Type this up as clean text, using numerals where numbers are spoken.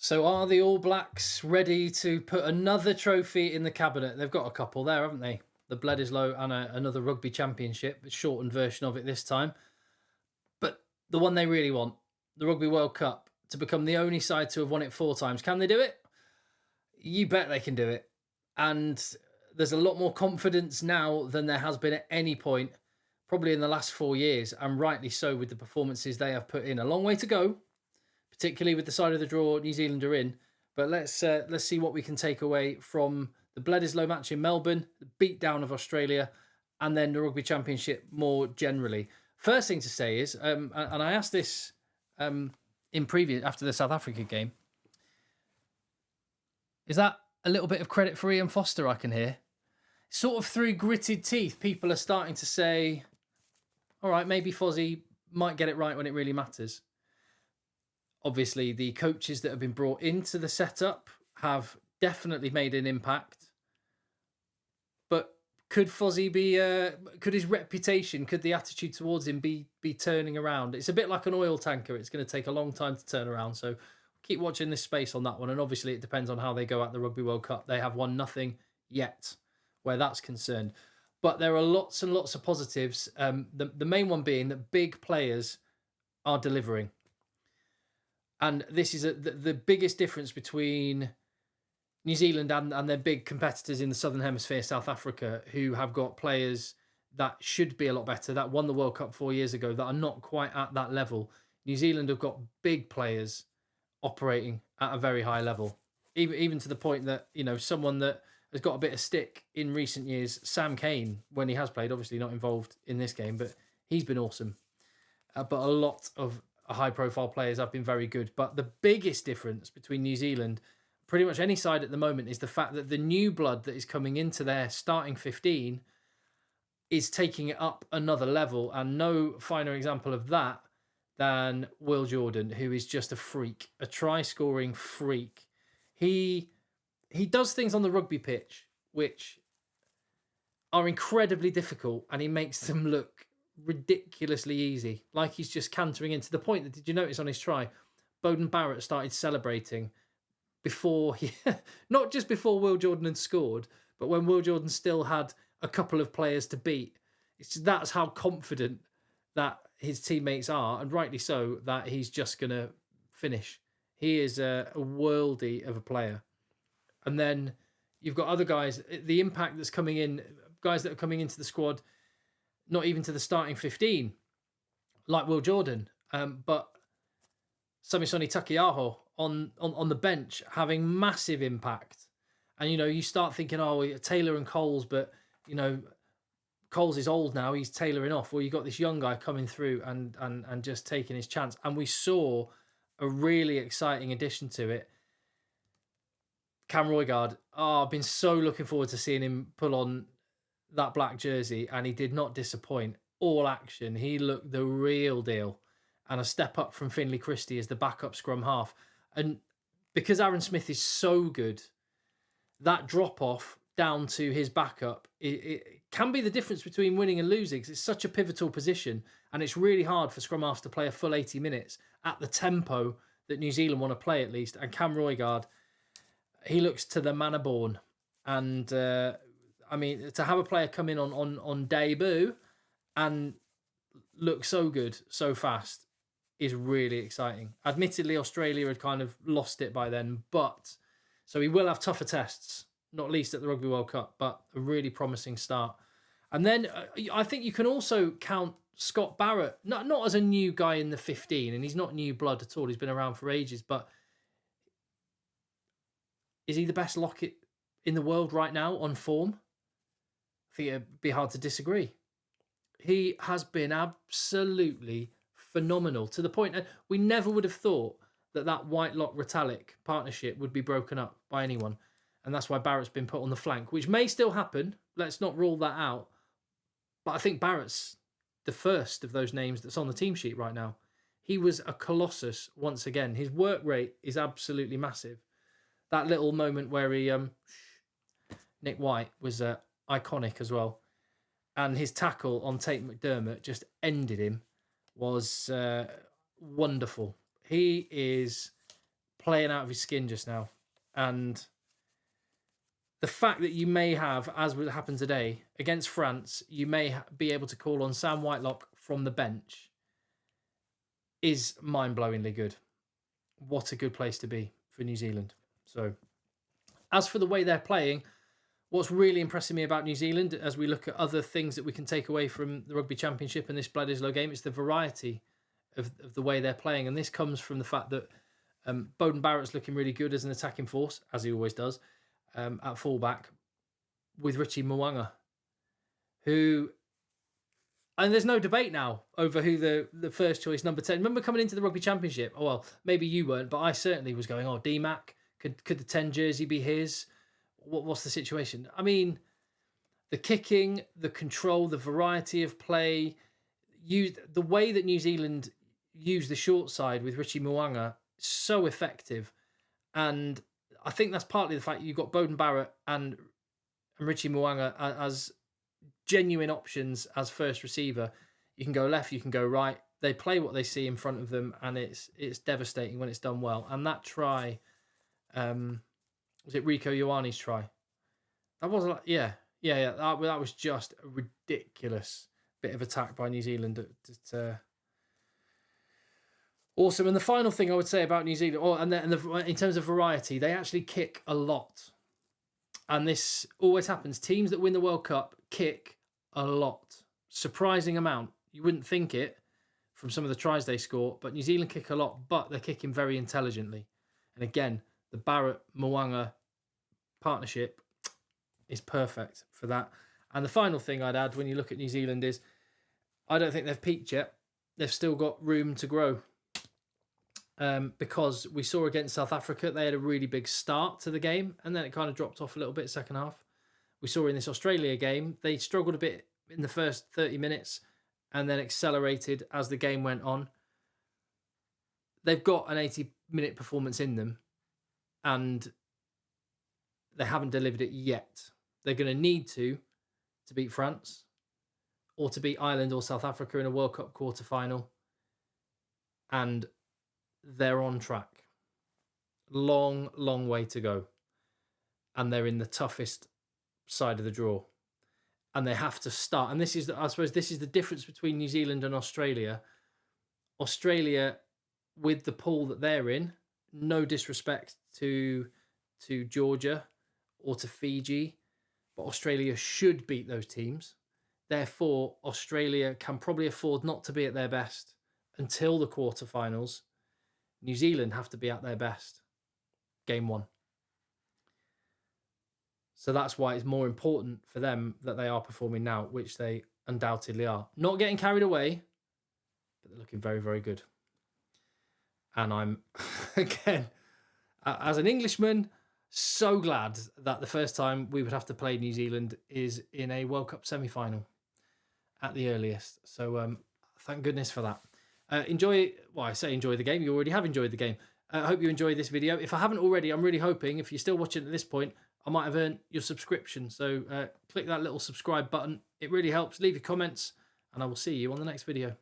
So are the All Blacks ready to put another trophy in the cabinet? They've got a couple there, haven't they? The BLEDISLOE and another rugby championship, a shortened version of it this time. But the one they really want, the Rugby World Cup, to become the only side to have won it 4 times. Can they do it? You bet they can do it. And there's a lot more confidence now than there has been at any point, probably in the last 4 years, and rightly so with the performances they have put in. A long way to go, particularly with the side of the draw New Zealand are in. But let's see what we can take away from the Bledisloe match in Melbourne, the beatdown of Australia, and then the Rugby Championship more generally. First thing to say is, and I asked this in previous after the South Africa game, is that a little bit of credit for Ian Foster? I can hear sort of through gritted teeth. People are starting to say, "All right, maybe Fozzie might get it right when it really matters." Obviously, the coaches that have been brought into the setup have definitely made an impact. But could Fozzie be? Could his reputation, could the attitude towards him be turning around? It's a bit like an oil tanker. It's going to take a long time to turn around. So keep watching this space on that one. And obviously, it depends on how they go at the Rugby World Cup. They have won nothing yet, where that's concerned. But there are lots and lots of positives. The main one being that big players are delivering. And this is the biggest difference between New Zealand and their big competitors in the Southern Hemisphere, South Africa, who have got players that should be a lot better, that won the World Cup 4 years ago, that are not quite at that level. New Zealand have got big players operating at a very high level, even to the point that, someone that has got a bit of stick in recent years, Sam Cane, when he has played, obviously not involved in this game, but he's been awesome. But a lot of high-profile players have been very good. But the biggest difference between New Zealand, pretty much any side at the moment, is the fact that the new blood that is coming into their starting 15 is taking it up another level. And no finer example of that than Will Jordan, who is just a freak, a try-scoring freak. He does things on the rugby pitch which are incredibly difficult, and he makes them look ridiculously easy, like he's just cantering in, to the point that, did you notice on his try, Beauden Barrett started celebrating before he not just before Will Jordan had scored, but when Will Jordan still had a couple of players to beat. That's how confident that his teammates are, and rightly so, that he's just gonna finish. He is a worldie of a player. And then you've got other guys, the impact that's coming in, guys that are coming into the squad, not even to the starting 15, like Will Jordan, but Samisoni Takiaho on the bench having massive impact. And, you start thinking, oh, Taylor and Coles, but, Coles is old now, he's tailoring off. Well, you got this young guy coming through and just taking his chance. And we saw a really exciting addition to it. Cam Roigard, I've been so looking forward to seeing him pull on that black jersey, and he did not disappoint. All action. He looked the real deal. And a step up from Finlay Christie as the backup scrum half. And because Aaron Smith is so good, that drop-off down to his backup, it can be the difference between winning and losing, because it's such a pivotal position, and it's really hard for scrum halves to play a full 80 minutes at the tempo that New Zealand want to play, at least. And Cam Roigard, he looks to the manner born. And, to have a player come in on debut and look so good, so fast, is really exciting. Admittedly, Australia had kind of lost it by then, but so he will have tougher tests, not least at the Rugby World Cup, but a really promising start. And then I think you can also count Scott Barrett, not as a new guy in the 15, and he's not new blood at all. He's been around for ages, but is he the best locket in the world right now on form? I think it'd be hard to disagree. He has been absolutely phenomenal, to the point that we never would have thought that Whitelock-Retallick partnership would be broken up by anyone. And that's why Barrett's been put on the flank, which may still happen. Let's not rule that out. But I think Barrett's the first of those names that's on the team sheet right now. He was a colossus once again. His work rate is absolutely massive. That little moment where he, Nick White, was iconic as well. And his tackle on Tate McDermott just ended him, was wonderful. He is playing out of his skin just now. And the fact that you may have, as would happen today, against France, you may be able to call on Sam Whitelock from the bench is mind-blowingly good. What a good place to be for New Zealand. So, as for the way they're playing, what's really impressing me about New Zealand, as we look at other things that we can take away from the Rugby Championship and this BLEDISLOE game, it's the variety of the way they're playing. And this comes from the fact that Beauden Barrett's looking really good as an attacking force, as he always does, at fullback, with Richie Mo'unga, who... And there's no debate now over who the first choice number 10. Remember coming into the Rugby Championship? Oh, well, maybe you weren't, but I certainly was going, D-Mac, could the 10 jersey be his? What's the situation? I mean, the kicking, the control, the variety of play, the way that New Zealand used the short side with Richie Mo'unga, so effective. And I think that's partly the fact you've got Beauden Barrett and Richie Mo'unga as genuine options as first receiver. You can go left, you can go right. They play what they see in front of them, and it's devastating when it's done well. And that try, was it Rieko Ioane's try? That was like, yeah. That was just a ridiculous bit of attack by New Zealand. Awesome. And the final thing I would say about New Zealand, in terms of variety, they actually kick a lot. And this always happens. Teams that win the World Cup kick a lot. Surprising amount. You wouldn't think it from some of the tries they score, but New Zealand kick a lot, but they're kicking very intelligently. And again, the Barrett-Mo'unga partnership is perfect for that. And the final thing I'd add when you look at New Zealand is I don't think they've peaked yet. They've still got room to grow. Because we saw against South Africa, they had a really big start to the game, and then it kind of dropped off a little bit second half. We saw in this Australia game, they struggled a bit in the first 30 minutes and then accelerated as the game went on. They've got an 80-minute performance in them, and they haven't delivered it yet. They're going to need to beat France or to beat Ireland or South Africa in a World Cup quarter-final, and they're on track. Long, long way to go. And they're in the toughest side of the draw. And they have to start. And this is, I suppose, this is the difference between New Zealand and Australia. Australia, with the pool that they're in, no disrespect to Georgia or to Fiji, but Australia should beat those teams. Therefore, Australia can probably afford not to be at their best until the quarterfinals. New Zealand have to be at their best. Game one. So that's why it's more important for them that they are performing now, which they undoubtedly are. Not getting carried away, but they're looking very, very good. And I'm, again, as an Englishman, so glad that the first time we would have to play New Zealand is in a World Cup semi-final at the earliest. So thank goodness for that. Enjoy the game. You already have enjoyed the game. I hope you enjoyed this video. If I haven't already, I'm really hoping, if you're still watching at this point, I might have earned your subscription. So click that little subscribe button. It really helps. Leave your comments, and I will see you on the next video.